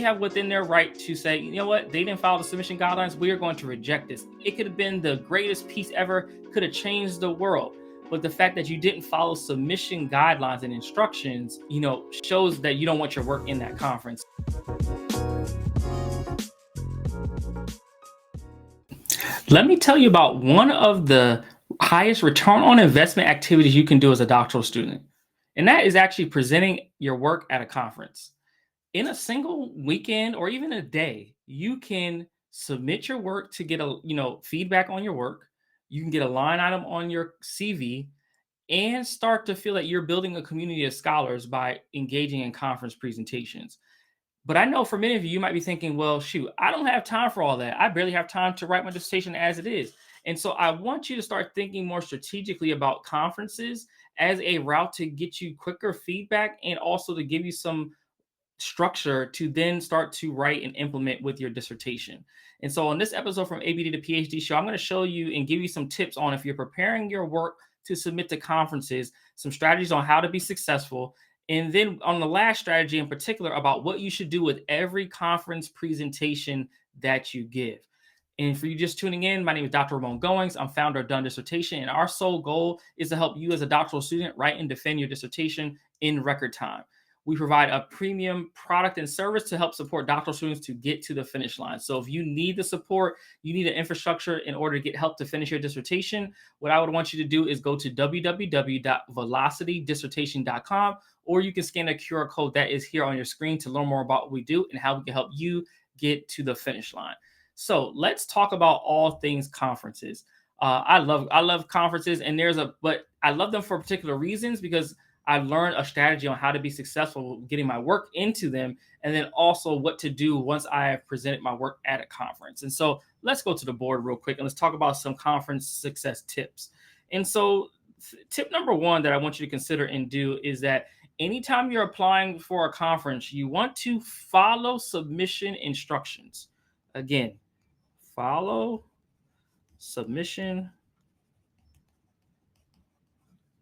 have within their right to say, you know what, they didn't follow the submission guidelines. We are going to reject this. It could have been the greatest piece ever, could have changed the world. But the fact that you didn't follow submission guidelines and instructions, shows that you don't want your work in that conference. Let me tell you about one of the highest return on investment activities you can do as a doctoral student. And that is actually presenting your work at a conference. In a single weekend or even a day, you can submit your work to get feedback on your work. You can get a line item on your CV and start to feel that you're building a community of scholars by engaging in conference presentations. But I know for many of you, you might be thinking, well, shoot, I don't have time for all that. I barely have time to write my dissertation as it is. And so I want you to start thinking more strategically about conferences as a route to get you quicker feedback and also to give you some structure to then start to write and implement with your dissertation. And so on this episode from ABD to PhD show, I'm going to show you and give you some tips on if you're preparing your work to submit to conferences, some strategies on how to be successful. And then on the last strategy in particular about what you should do with every conference presentation that you give. And for you just tuning in, my name is Dr. Ramon Goings. I'm founder of Done Dissertation, and our sole goal is to help you as a doctoral student write and defend your dissertation in record time. We provide a premium product and service to help support doctoral students to get to the finish line. So if you need the support, you need an infrastructure in order to get help to finish your dissertation, what I would want you to do is go to www.velocitydissertation.com, or you can scan a QR code that is here on your screen to learn more about what we do and how we can help you get to the finish line. So let's talk about all things conferences. I love conferences, but I love them for particular reasons because I've learned a strategy on how to be successful getting my work into them, and then also what to do once I have presented my work at a conference. And so let's go to the board real quick and let's talk about some conference success tips. And so tip number one that I want you to consider and do is that anytime you're applying for a conference, you want to follow submission instructions. Again, follow submission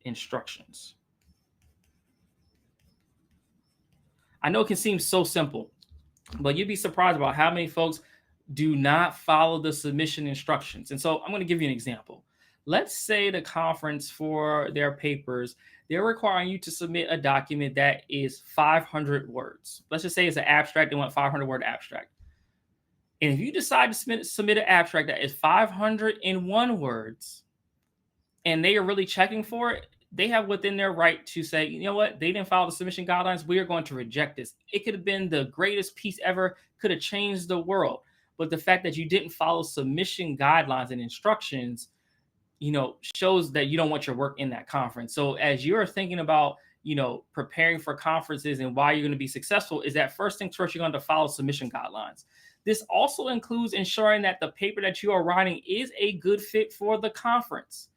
instructions. I know it can seem so simple, but you'd be surprised about how many folks do not follow the submission instructions. And so I'm going to give you an example. Let's say the conference for their papers, they're requiring you to submit a document that is 500 words. Let's just say it's an abstract. They want 500-word abstract. And if you decide to submit an abstract that is 501 words, and they are really checking for it, they have within their right to say, you know what, they didn't follow the submission guidelines. We are going to reject this. It could have been the greatest piece ever, could have changed the world. But the fact that you didn't follow submission guidelines and instructions, shows that you don't want your work in that conference. So as you're thinking about, preparing for conferences and why you're going to be successful, is that first things first, you're going to follow submission guidelines. This also includes ensuring that the paper that you are writing is a good fit for the conference.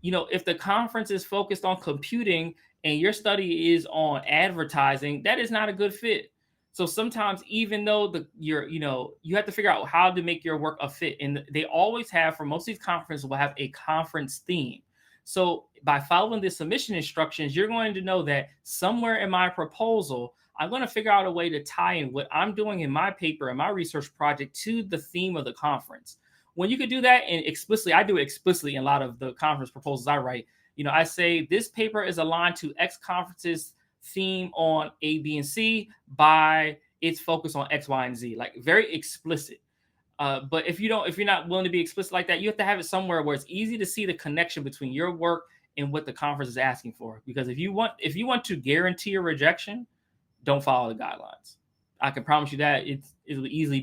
If the conference is focused on computing and your study is on advertising, that is not a good fit. So sometimes, even though you have to figure out how to make your work a fit. And they always have, for most of these conferences, will have a conference theme. So by following the submission instructions, you're going to know that somewhere in my proposal, I'm going to figure out a way to tie in what I'm doing in my paper and my research project to the theme of the conference. When you could do that, and I do it explicitly in a lot of the conference proposals I write. I say this paper is aligned to X conference's theme on A, B, and C by its focus on X, Y, and Z. Like, very explicit. But if you're not willing to be explicit like that, you have to have it somewhere where it's easy to see the connection between your work and what the conference is asking for. Because if you want to guarantee a rejection, don't follow the guidelines. I can promise you that it'll easily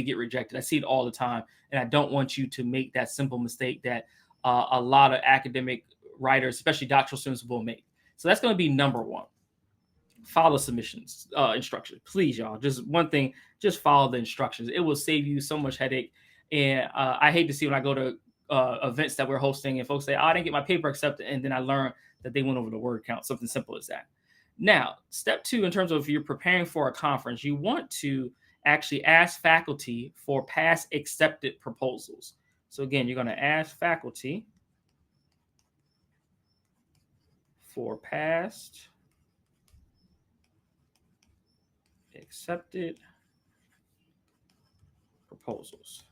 get rejected. I see it all the time, and I don't want you to make that simple mistake that a lot of academic writers, especially doctoral students, will make. So that's going to be number one. Follow submissions instructions, please, y'all. Just one thing, just follow the instructions. It will save you so much headache. And I hate to see when I go to events that we're hosting and folks say, I didn't get my paper accepted, and then I learn that they went over the word count. Something simple as that. Now, step two, in terms of if you're preparing for a conference, you want to actually ask faculty for past accepted proposals. So again, you're going to ask faculty for past accepted proposals.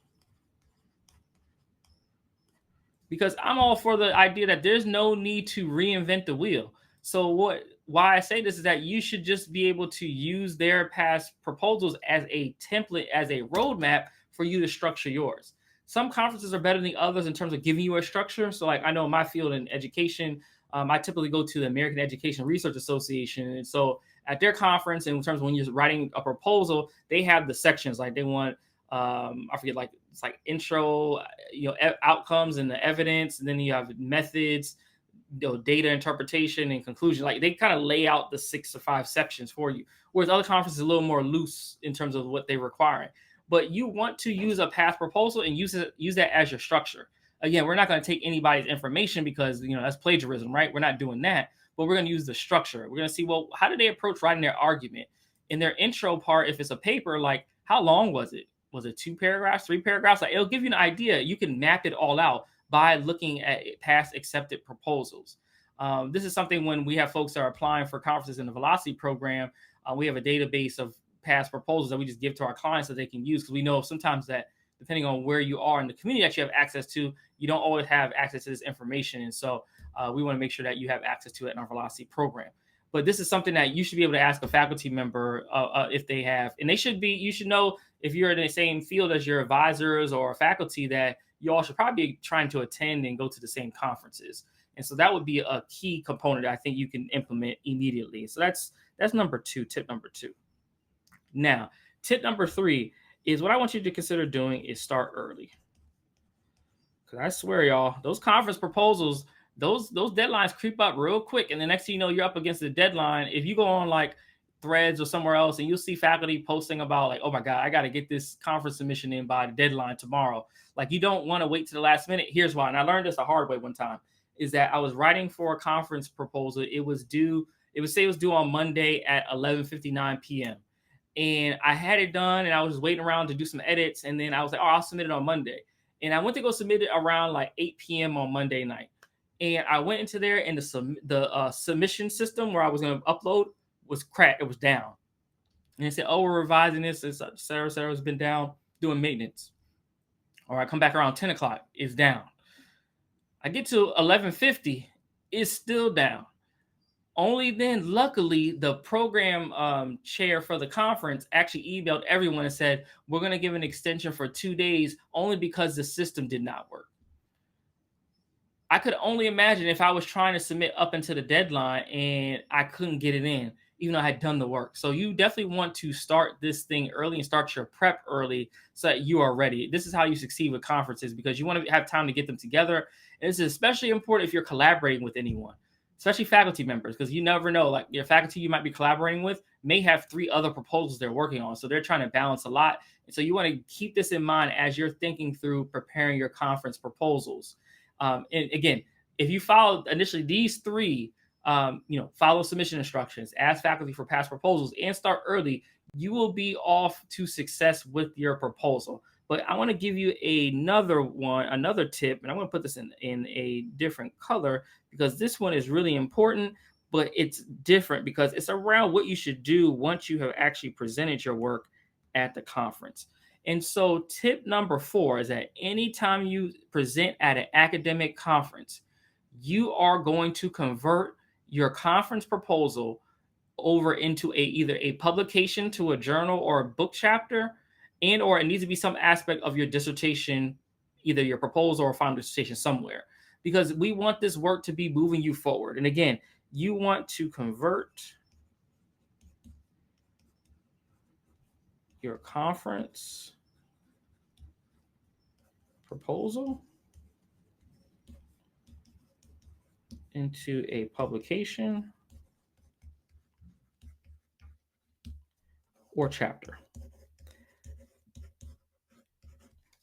Because I'm all for the idea that there's no need to reinvent the wheel. So why I say this is that you should just be able to use their past proposals as a template, as a roadmap for you to structure yours. Some conferences are better than others in terms of giving you a structure. So like I know in my field in education, I typically go to the American Education Research Association. And so at their conference, in terms of when you're writing a proposal, they have the sections like they want I forget, like it's like intro, outcomes and the evidence, and then you have methods, data interpretation and conclusion. Like they kind of lay out the 6 or 5 sections for you, whereas other conferences are a little more loose in terms of what they require. But you want to use a past proposal and use that as your structure. Again, we're not going to take anybody's information because that's plagiarism, right? We're not doing that, but we're going to use the structure. We're going to see, well, how did they approach writing their argument? In their intro part, if it's a paper, like how long was it? Was it 2 paragraphs, 3 paragraphs? Like it'll give you an idea. You can map it all out by looking at past accepted proposals. This is something when we have folks that are applying for conferences in the Velocity program, we have a database of past proposals that we just give to our clients that they can use, because we know sometimes that depending on where you are in the community that you have access to, you don't always have access to this information. And so we want to make sure that you have access to it in our Velocity program. But this is something that you should be able to ask a faculty member if they have, and you should know if you're in the same field as your advisors or faculty that you all should probably be trying to attend and go to the same conferences. And so that would be a key component that I think you can implement immediately. So that's number 2, tip number 2. Now, tip number 3 is what I want you to consider doing is start early. Because I swear, y'all, those conference proposals, those deadlines creep up real quick. And the next thing you know, you're up against the deadline. If you go on like Threads or somewhere else and you'll see faculty posting about like, oh my God, I got to get this conference submission in by the deadline tomorrow. Like you don't want to wait to the last minute. Here's why. And I learned this the hard way one time, is that I was writing for a conference proposal. It was due on Monday at 11:59 p.m. And I had it done and I was waiting around to do some edits. And then I was like, oh, I'll submit it on Monday. And I went to go submit it around like 8 p.m. on Monday night. And I went into there and the submission system where I was going to upload was cracked. It was down. And they said, oh, we're revising this. Sarah's been down doing maintenance. Or I come back around 10 o'clock. It's down. I get to 11:50. It's still down. Only then, luckily, the program chair for the conference actually emailed everyone and said, we're going to give an extension for 2 days only because the system did not work. I could only imagine if I was trying to submit up into the deadline and I couldn't get it in, even though I had done the work. So you definitely want to start this thing early and start your prep early so that you are ready. This is how you succeed with conferences, because you want to have time to get them together. And this is especially important if you're collaborating with anyone, especially faculty members, because you never know, like your faculty you might be collaborating with may have 3 other proposals they're working on. So they're trying to balance a lot. And so you want to keep this in mind as you're thinking through preparing your conference proposals. And again, if you follow initially these 3, follow submission instructions, ask faculty for past proposals, and start early, you will be off to success with your proposal. But I want to give you another tip, and I'm going to put this in a different color because this one is really important, but it's different because it's around what you should do once you have actually presented your work at the conference. And so tip number 4 is that anytime you present at an academic conference, you are going to convert your conference proposal over into either a publication to a journal or a book chapter, or it needs to be some aspect of your dissertation, either your proposal or final dissertation somewhere, because we want this work to be moving you forward. And again, you want to convert your conference proposal into a publication or chapter.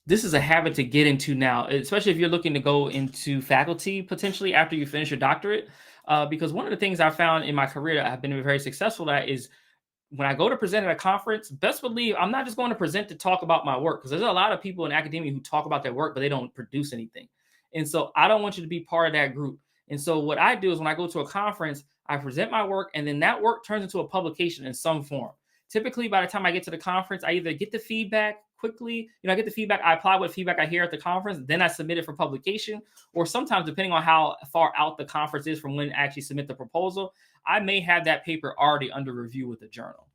This is a habit to get into now, especially if you're looking to go into faculty potentially after you finish your doctorate, because one of the things I found in my career that I've been very successful at is when I go to present at a conference, best believe I'm not just going to present to talk about my work, because there's a lot of people in academia who talk about their work, but they don't produce anything. And so I don't want you to be part of that group. And so what I do is when I go to a conference, I present my work, and then that work turns into a publication in some form. Typically, by the time I get to the conference, I either get the feedback quickly, I get the feedback, I apply what feedback I hear at the conference, then I submit it for publication. Or sometimes, depending on how far out the conference is from when I actually submit the proposal, I may have that paper already under review with the journal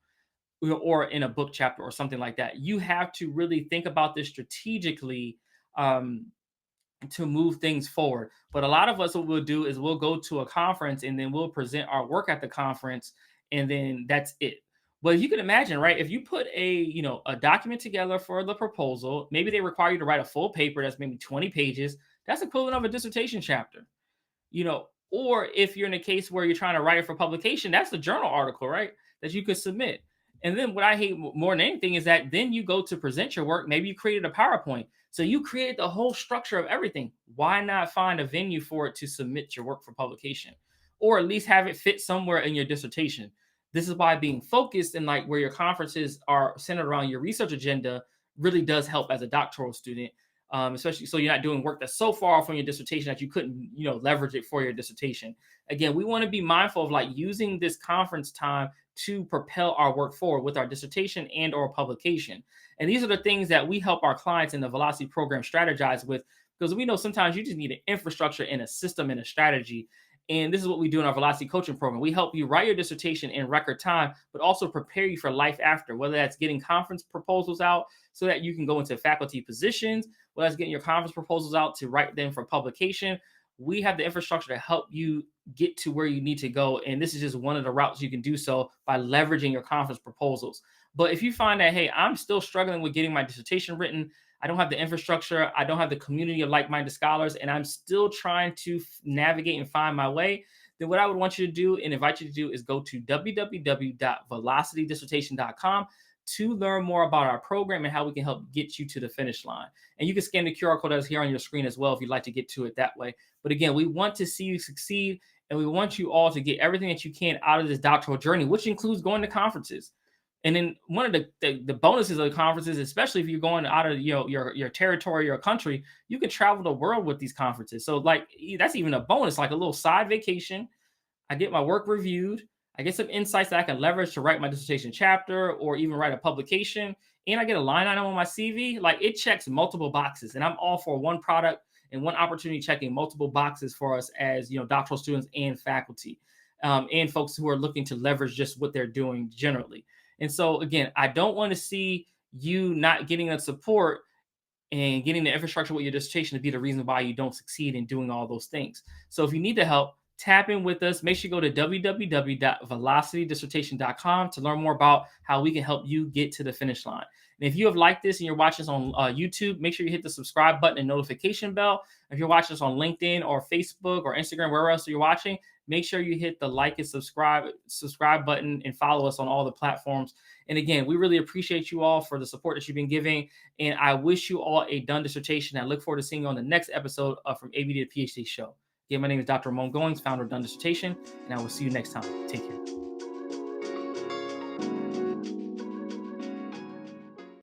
or in a book chapter or something like that. You have to really think about this strategically um, to move things forward. But a lot of us, what we'll do is we'll go to a conference and then we'll present our work at the conference, and then that's it. But you can imagine, right? If you put a document together for the proposal, maybe they require you to write a full paper that's maybe 20 pages. That's equivalent of a dissertation chapter, or if you're in a case where you're trying to write it for publication, that's the journal article, right? That you could submit. And then what I hate more than anything is that then you go to present your work. Maybe you created a PowerPoint. So you created the whole structure of everything. Why not find a venue for it to submit your work for publication? Or at least have it fit somewhere in your dissertation. This is why being focused and like where your conferences are centered around your research agenda really does help as a doctoral student, especially so you're not doing work that's so far from your dissertation that you couldn't, leverage it for your dissertation. Again, we want to be mindful of like using this conference time to propel our work forward with our dissertation and or publication. And these are the things that we help our clients in the Velocity program strategize with, because we know sometimes you just need an infrastructure and a system and a strategy. And this is what we do in our Velocity coaching program. We help you write your dissertation in record time, but also prepare you for life after, whether that's getting conference proposals out so that you can go into faculty positions, whether that's getting your conference proposals out to write them for publication. We have the infrastructure to help you get to where you need to go. And this is just one of the routes you can do so by leveraging your conference proposals. But if you find that, hey, I'm still struggling with getting my dissertation written, I don't have the infrastructure, I don't have the community of like-minded scholars, and I'm still trying to navigate and find my way, then what I would want you to do and invite you to do is go to www.velocitydissertation.com to learn more about our program and how we can help get you to the finish line. And you can scan the QR code that's here on your screen as well if you'd like to get to it that way. But again, we want to see you succeed, and we want you all to get everything that you can out of this doctoral journey, which includes going to conferences. And then one of the bonuses of the conferences, especially if you're going out of your territory, your country, you can travel the world with these conferences. So like that's even a bonus, like a little side vacation. I get my work reviewed. I get some insights that I can leverage to write my dissertation chapter or even write a publication. And I get a line item on my CV. Like it checks multiple boxes, and I'm all for one product and one opportunity checking multiple boxes for us as doctoral students and faculty, and folks who are looking to leverage just what they're doing generally. And so, again, I don't want to see you not getting that support and getting the infrastructure with your dissertation to be the reason why you don't succeed in doing all those things. So if you need the help, tap in with us. Make sure you go to www.velocitydissertation.com to learn more about how we can help you get to the finish line. And if you have liked this and you're watching this on YouTube, make sure you hit the subscribe button and notification bell. If you're watching this on LinkedIn or Facebook or Instagram, wherever else you're watching, make sure you hit the like and subscribe button and follow us on all the platforms. And again, we really appreciate you all for the support that you've been giving. And I wish you all a done dissertation. I look forward to seeing you on the next episode of From ABD to PhD Show. Again, my name is Dr. Ramon Goings, founder of Done Dissertation, and I will see you next time. Take care.